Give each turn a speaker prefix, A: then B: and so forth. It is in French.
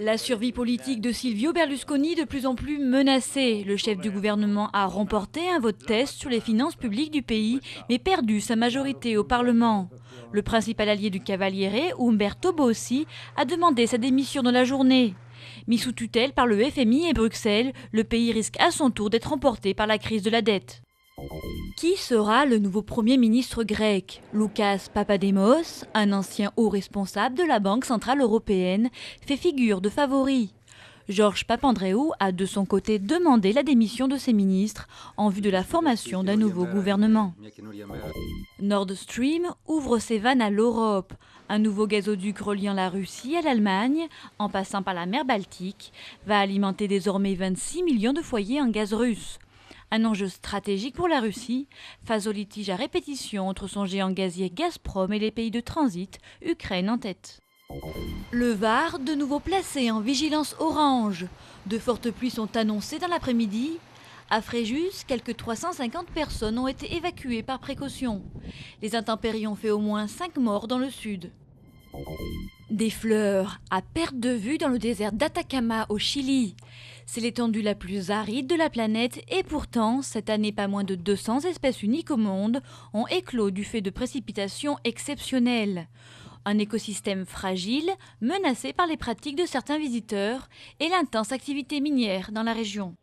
A: La survie politique de Silvio Berlusconi de plus en plus menacée. Le chef du gouvernement a remporté un vote test sur les finances publiques du pays, mais perdu sa majorité au Parlement. Le principal allié du Cavaliere, Umberto Bossi, a demandé sa démission dans la journée. Mis sous tutelle par le FMI et Bruxelles, le pays risque à son tour d'être emporté par la crise de la dette. Qui sera le nouveau Premier ministre grec? Loukas Papademos, un ancien haut responsable de la Banque centrale européenne, fait figure de favori. Georges Papandréou a de son côté demandé la démission de ses ministres en vue de la formation d'un nouveau gouvernement. Nord Stream ouvre ses vannes à l'Europe. Un nouveau gazoduc reliant la Russie à l'Allemagne, en passant par la mer Baltique, va alimenter désormais 26 millions de foyers en gaz russe. Un enjeu stratégique pour la Russie, face au litige à répétition entre son géant gazier Gazprom et les pays de transit, Ukraine en tête. Le Var, de nouveau placé en vigilance orange. De fortes pluies sont annoncées dans l'après-midi. À Fréjus, quelques 350 personnes ont été évacuées par précaution. Les intempéries ont fait au moins 5 morts dans le sud. Des fleurs à perte de vue dans le désert d'Atacama au Chili. C'est l'étendue la plus aride de la planète et pourtant, cette année, pas moins de 200 espèces uniques au monde ont éclos du fait de précipitations exceptionnelles. Un écosystème fragile, menacé par les pratiques de certains visiteurs et l'intense activité minière dans la région.